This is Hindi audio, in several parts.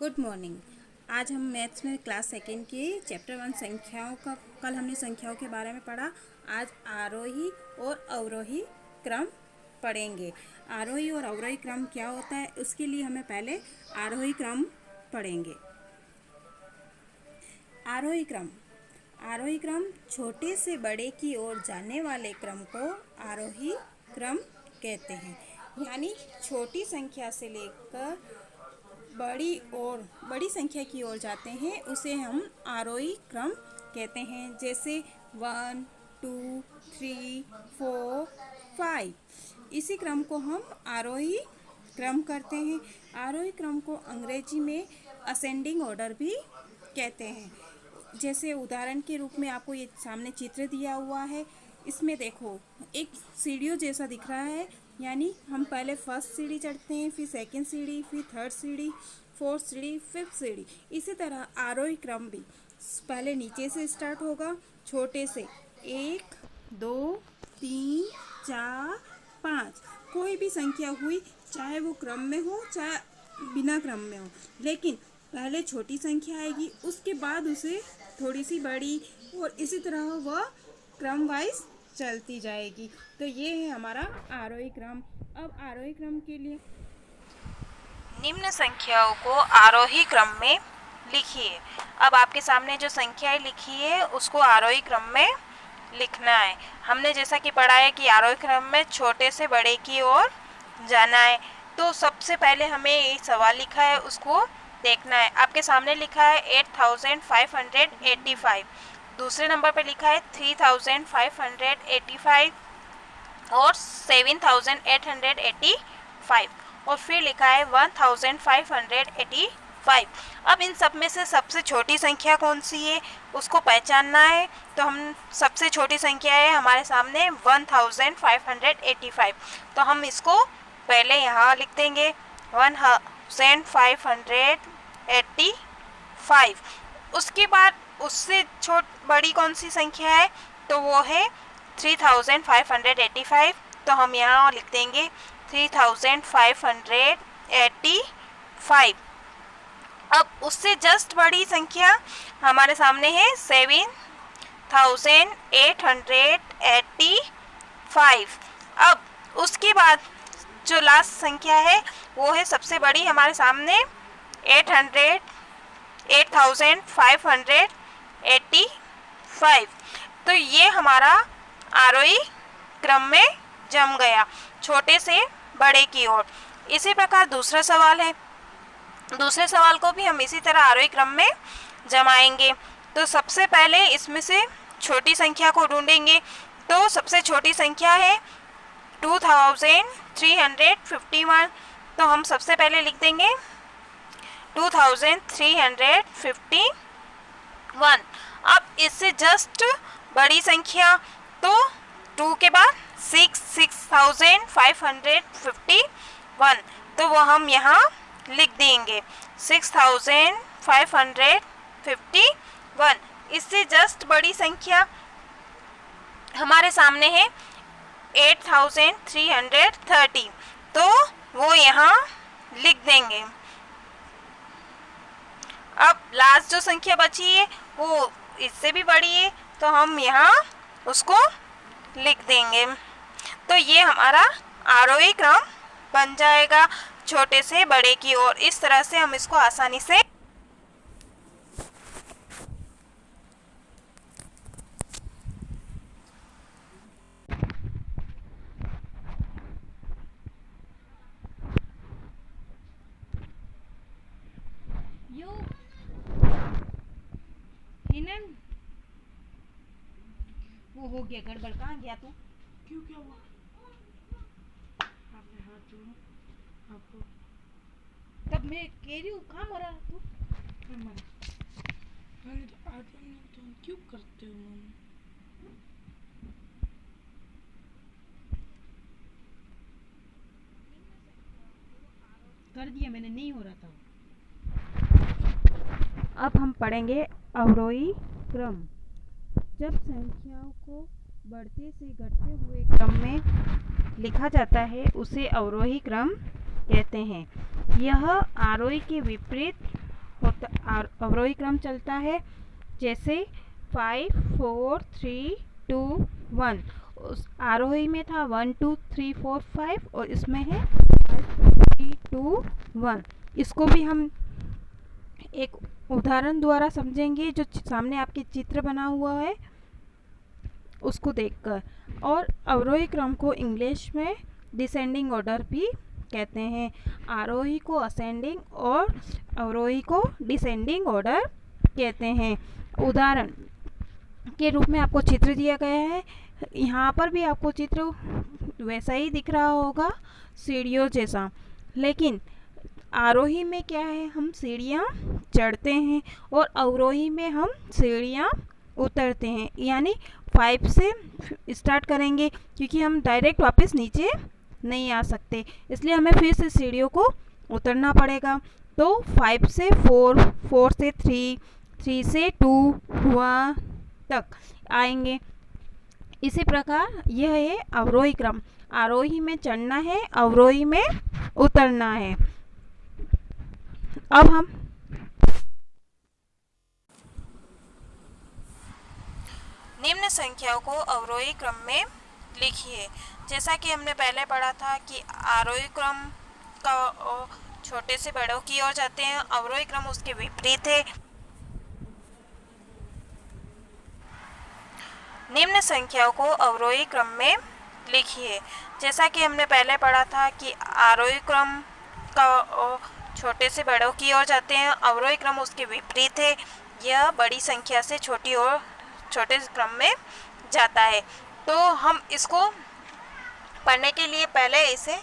Good morning. आज हम मैथ्स में क्लास सेकेंड की चैप्टर 1 संख्याओं का कल हमने संख्याओं के बारे में पढ़ा। आज आरोही और अवरोही क्रम पढ़ेंगे। आरोही और अवरोही क्रम क्या होता है, उसके लिए हमें पहले आरोही क्रम पढ़ेंगे। आरोही क्रम छोटे से बड़े की ओर जाने वाले क्रम को आरोही क्रम कहते हैं। यानी छोटी संख्या से लेकर बड़ी संख्या की ओर जाते हैं, उसे हम आरोही क्रम कहते हैं। जैसे 1, 2, 3, 4, 5। इसी क्रम को हम आरोही क्रम करते हैं। आरोही क्रम को अंग्रेजी में असेंडिंग ऑर्डर भी कहते हैं। जैसे उदाहरण के रूप में आपको ये सामने चित्र दिया हुआ है। इसमें देखो एक सीढ़ियों जैसा दिख रहा है, यानी हम पहले फर्स्ट सीढ़ी चढ़ते हैं, फिर सेकंड सीढ़ी, फिर थर्ड सीढ़ी, फोर्थ सीढ़ी, फिफ्थ सीढ़ी। इसी तरह आरोही क्रम भी पहले नीचे से स्टार्ट होगा, छोटे से 1, 2, 3, 4, 5। कोई भी संख्या हुई, चाहे वो क्रम में हो चाहे बिना क्रम में हो, लेकिन पहले छोटी संख्या आएगी, उसके बाद उसे थोड़ी सी बड़ी, और इसी तरह वह क्रम वाइज चलती जाएगी। तो ये है हमारा आरोही क्रम। अब आरोही क्रम के लिए निम्न संख्याओं को आरोही क्रम में लिखिए। अब आपके सामने जो संख्याएं लिखी है उसको आरोही क्रम में लिखना है। हमने जैसा कि पढ़ा है कि आरोही क्रम में छोटे से बड़े की ओर जाना है। तो सबसे पहले हमें ये सवाल लिखा है उसको देखना है। आपके सामने लिखा है 8585। दूसरे नंबर पर लिखा है 3585 और 7885 और फिर लिखा है 1585। अब इन सब में से सबसे छोटी संख्या कौन सी है उसको पहचानना है। तो हम सबसे छोटी संख्या है हमारे सामने 1585। तो हम इसको पहले यहाँ लिख देंगे 1585। उसके बाद उससे बड़ी कौन सी संख्या है, तो वो है 3585। तो हम यहाँ लिख देंगे 3585। अब उससे जस्ट बड़ी संख्या हमारे सामने है 7885। अब उसके बाद जो लास्ट संख्या है वो है सबसे बड़ी हमारे सामने 8585। तो ये हमारा आरोही क्रम में जम गया, छोटे से बड़े की ओर। इसी प्रकार दूसरा सवाल है, दूसरे सवाल को भी हम इसी तरह आरोही क्रम में जमाएंगे। तो सबसे पहले इसमें से छोटी संख्या को ढूंढेंगे। तो सबसे छोटी संख्या है 2351। तो हम सबसे पहले लिख देंगे 2351। अब इससे जस्ट बड़ी संख्या, तो 2 के बाद 6551। तो वो हम यहाँ लिख देंगे 6551। इससे जस्ट बड़ी संख्या हमारे सामने है 8330। तो वो यहाँ लिख देंगे। अब लास्ट जो संख्या बची है वो इससे भी बड़ी है, तो हम यहाँ उसको लिख देंगे। तो ये हमारा आरोही क्रम बन जाएगा, छोटे से बड़े की ओर। इस तरह से हम इसको आसानी से वो हो गया गड़बड़। कहाँ गया तू? क्यों, क्या हुआ? आपने हाथ जोड़ो आपको। तब मैं कह रही हूँ कहाँ मरा तू? मैं मरा। मैंने तो आज तो क्यों करते हो मम्मी? कर दिया मैंने, नहीं हो रहा था। अब हम पढ़ेंगे अवरोही क्रम। जब संख्याओं को बढ़ते से घटते हुए क्रम में लिखा जाता है उसे अवरोही क्रम कहते हैं। यह आरोही के विपरीत अवरोही क्रम चलता है, जैसे 5 4 3 2 1। उस आरोही में था 1 2 3 4 5 और इसमें है 5 3 2 1। इसको भी हम एक उदाहरण द्वारा समझेंगे, जो सामने आपके चित्र बना हुआ है उसको देखकर। और अवरोही क्रम को इंग्लिश में डिसेंडिंग ऑर्डर भी कहते हैं। आरोही को असेंडिंग और अवरोही को डिसेंडिंग ऑर्डर कहते हैं। उदाहरण के रूप में आपको चित्र दिया गया है, यहाँ पर भी आपको चित्र वैसा ही दिख रहा होगा, सीढ़ियों जैसा। लेकिन आरोही में क्या है, हम सीढ़ियाँ चढ़ते हैं और अवरोही में हम सीढ़ियाँ उतरते हैं। यानी 5 से स्टार्ट करेंगे क्योंकि हम डायरेक्ट वापस नीचे नहीं आ सकते, इसलिए हमें फिर से सीढ़ियों को उतरना पड़ेगा। तो 5 से 4, 4 से 3, 3 से 2, 1 तक आएंगे। इसी प्रकार यह है अवरोही क्रम। आरोही में चढ़ना है, अवरोही में उतरना है। अब हम निम्न संख्याओं को अवरोही क्रम में लिखिए। जैसा कि हमने पहले पढ़ा था कि आरोही क्रम का छोटे से बड़ों की ओर जाते हैं, अवरोही क्रम उसके विपरीत है। निम्न संख्याओं को अवरोही क्रम में लिखिए। जैसा कि हमने पहले पढ़ा था कि आरोही क्रम का छोटे से बड़ों की ओर जाते हैं, अवरोही क्रम उसके विपरीत है। यह बड़ी संख्या से छोटी और छोटे क्रम में जाता है। तो हम इसको पढ़ने के लिए पहले इसे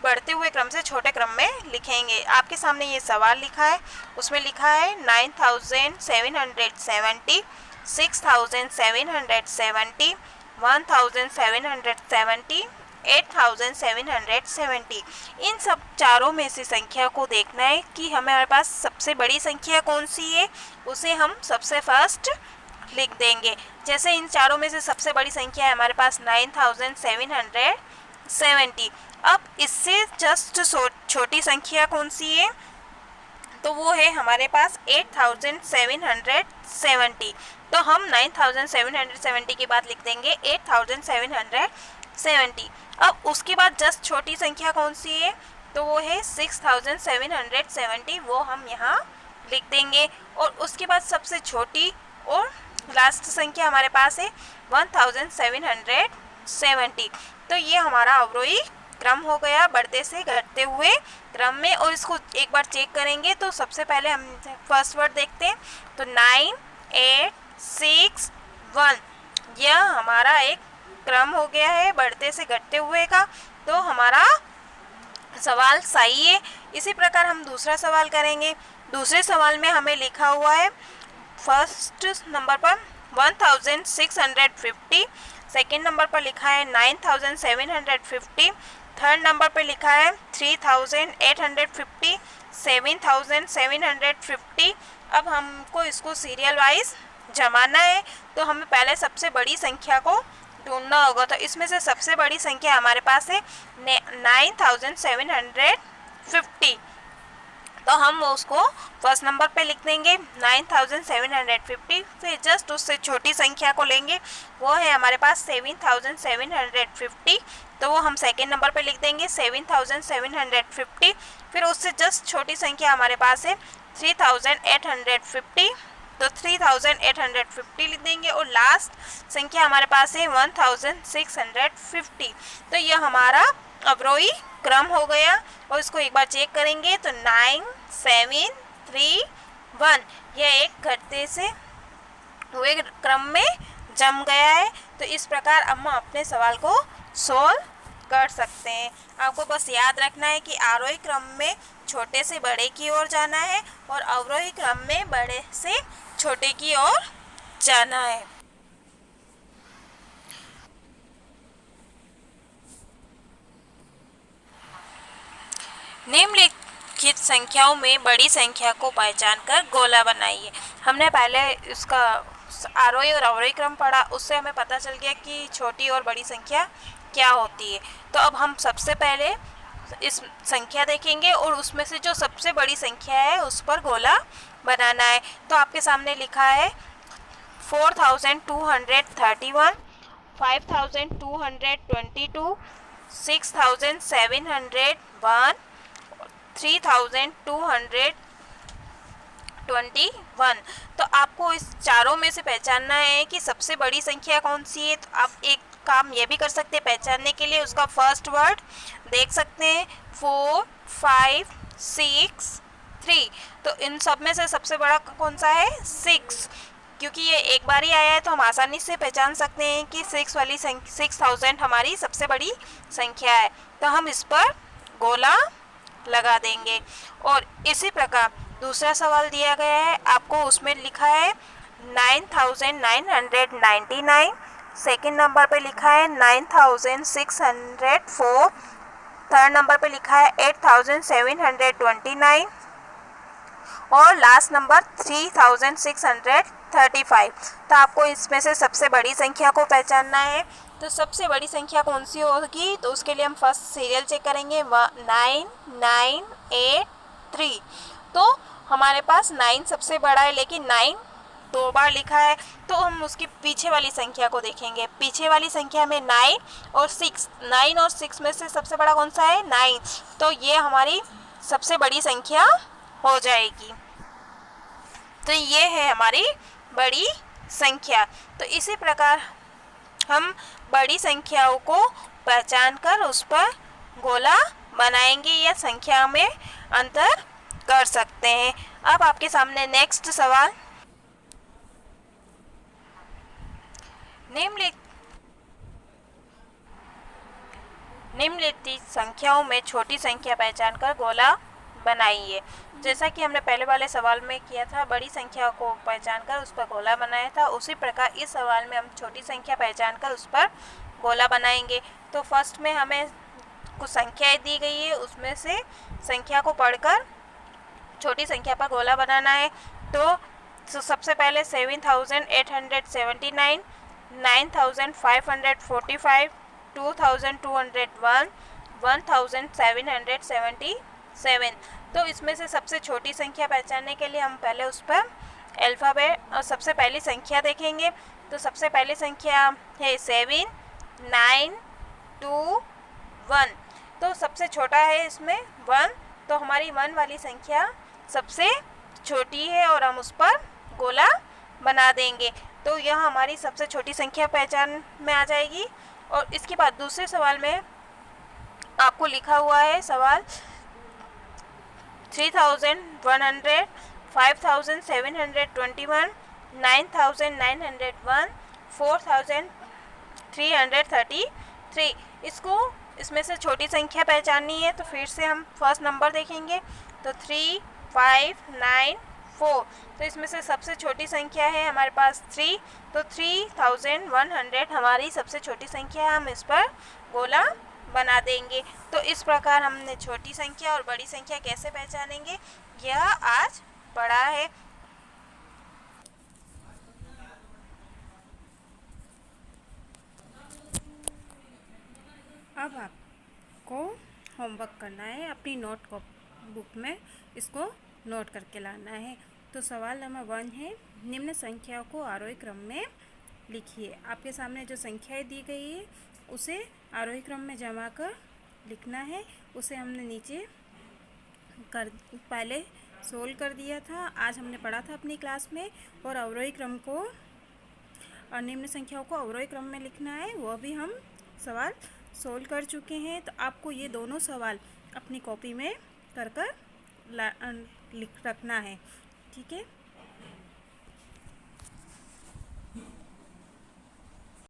बढ़ते हुए क्रम से छोटे क्रम में लिखेंगे। आपके सामने ये सवाल लिखा है, उसमें लिखा है 9770, 6770, 1770, 8770। इन सब चारों में से संख्या को देखना है कि हमारे पास सबसे बड़ी संख्या कौन सी है, उसे हम सबसे फर्स्ट लिख देंगे। जैसे इन चारों में से सबसे बड़ी संख्या है हमारे पास 9770। अब इससे जस्ट छोटी संख्या कौन सी है, तो वो है हमारे पास 8770। तो हम 9770 के बाद लिख देंगे 8770। अब उसके बाद जस्ट छोटी संख्या कौन सी है, तो वो है 6770। वो हम यहाँ लिख देंगे। और उसके बाद सबसे छोटी और लास्ट संख्या हमारे पास है 1770। तो ये हमारा अवरोही क्रम हो गया, बढ़ते से घटते हुए क्रम में। और इसको एक बार चेक करेंगे तो सबसे पहले हम फर्स्ट वर्ड देखते हैं, तो 9 8 6 1। यह हमारा एक क्रम हो गया है बढ़ते से घटते हुए का। तो हमारा सवाल सही है। इसी प्रकार हम दूसरा सवाल करेंगे। दूसरे सवाल में हमें लिखा हुआ है फर्स्ट नंबर पर 1650, सेकेंड नंबर पर लिखा है 9750, थर्ड नंबर पर लिखा है 3850, 7750। अब हमको इसको सीरियल वाइज जमाना है, तो हमें पहले सबसे बड़ी संख्या को ढूंढना होगा। तो इसमें से सबसे बड़ी संख्या हमारे पास है 9750। तो हम उसको फर्स्ट नंबर पे लिख देंगे 9750। फिर जस्ट उससे छोटी संख्या को लेंगे, वो है हमारे पास 7750। तो वो हम सेकेंड नंबर पे लिख देंगे 7750। फिर उससे जस्ट छोटी संख्या हमारे पास है 3850। तो 3850 लिख देंगे। और लास्ट संख्या हमारे पास है 1650। तो यह हमारा अवरोही क्रम हो गया। और इसको एक बार चेक करेंगे तो 9 7 3 1 यह एक घटते से हुए क्रम में जम गया है। तो इस प्रकार हम अपने सवाल को सोल्व कर सकते हैं। आपको बस याद रखना है कि आरोही क्रम में छोटे से बड़े की ओर जाना है और अवरोही क्रम में बड़े से छोटे की ओर जाना है। निम्नलिखित संख्याओं में बड़ी संख्या को पहचान कर गोला बनाइए। हमने पहले इसका आरोही और अवरोही क्रम पढ़ा, उससे हमें पता चल गया कि छोटी और बड़ी संख्या क्या होती है। तो अब हम सबसे पहले इस संख्या देखेंगे और उसमें से जो सबसे बड़ी संख्या है उस पर गोला बनाना है। तो आपके सामने लिखा है 4231, 5222, 6701, 3221। तो आपको इस चारों में से पहचानना है कि सबसे बड़ी संख्या कौन सी है। तो आप एक काम ये भी कर सकते हैं पहचानने के लिए, उसका फर्स्ट वर्ड देख सकते हैं 4, 5, 6, 3। तो इन सब में से सबसे बड़ा कौन सा है 6, क्योंकि ये एक बार ही आया है तो हम आसानी से पहचान सकते हैं कि 6000 हमारी सबसे बड़ी संख्या है। तो हम इस पर गोला लगा देंगे। और इसी प्रकार दूसरा सवाल दिया गया है आपको, उसमें लिखा है 9999, सेकंड नंबर पे लिखा है 9604, थर्ड नंबर पे लिखा है 8729 और लास्ट नंबर 3635। तो आपको इसमें से सबसे बड़ी संख्या को पहचानना है। तो सबसे बड़ी संख्या कौन सी होगी, तो उसके लिए हम फर्स्ट सीरियल चेक करेंगे 9983। तो हमारे पास 9 सबसे बड़ा है, लेकिन 9 दो बार लिखा है, तो हम उसकी पीछे वाली संख्या को देखेंगे। पीछे वाली संख्या में 9 और 6, 9 और 6 में से सबसे बड़ा कौन सा है 9। तो ये हमारी सबसे बड़ी संख्या हो जाएगी। तो ये है हमारी बड़ी संख्या। तो इसी प्रकार हम बड़ी संख्याओं को पहचान कर उस पर गोला बनाएंगे या संख्या में अंतर कर सकते हैं। अब आपके सामने नेक्स्ट सवाल, निम्नलिखित संख्याओं में छोटी संख्या पहचान कर गोला बनाइए। जैसा कि हमने पहले वाले सवाल में किया था, बड़ी संख्या को पहचान कर उस पर गोला बनाया था, उसी प्रकार इस सवाल में हम छोटी संख्या पहचान कर उस पर गोला बनाएंगे। तो फर्स्ट में हमें कुछ संख्याएं दी गई है, उसमें से संख्या को पढ़कर छोटी संख्या पर गोला बनाना है। तो सबसे पहले 7879, 9545, 2201, 1777। तो इसमें से सबसे छोटी संख्या पहचानने के लिए हम पहले उस पर अल्फ़ाबेट और सबसे पहली संख्या देखेंगे। तो सबसे पहली संख्या है 7921। तो सबसे छोटा है इसमें 1, तो हमारी 1 वाली संख्या सबसे छोटी है और हम उस पर गोला बना देंगे। तो यह हमारी सबसे छोटी संख्या पहचान में आ जाएगी। और इसके बाद दूसरे सवाल में आपको लिखा हुआ है सवाल 3100, 5721, 9901, 4333। इसमें से छोटी संख्या पहचाननी है। तो फिर से हम फर्स्ट नंबर देखेंगे, तो 3594। तो इसमें से सबसे छोटी संख्या है हमारे पास 3, तो 3100 हमारी सबसे छोटी संख्या है, हम इस पर गोला बना देंगे। तो इस प्रकार हमने छोटी संख्या और बड़ी संख्या कैसे पहचानेंगे, यह आज पढ़ा है। अब आपको होमवर्क करना है, अपनी नोट बुक में इसको नोट करके लाना है। तो सवाल नंबर 1 है, निम्न संख्याओं को आरोही क्रम में लिखिए। आपके सामने जो संख्याएं दी गई है उसे आरोही क्रम में जमा कर लिखना है। उसे हमने नीचे पहले सोल्व कर दिया था, आज हमने पढ़ा था अपनी क्लास में। और अवरोही क्रम को और निम्न संख्याओं को अवरोही क्रम में लिखना है, वह भी हम सवाल सोल्व कर चुके हैं। तो आपको ये दोनों सवाल अपनी कॉपी में कर लिख रखना है, ठीक है।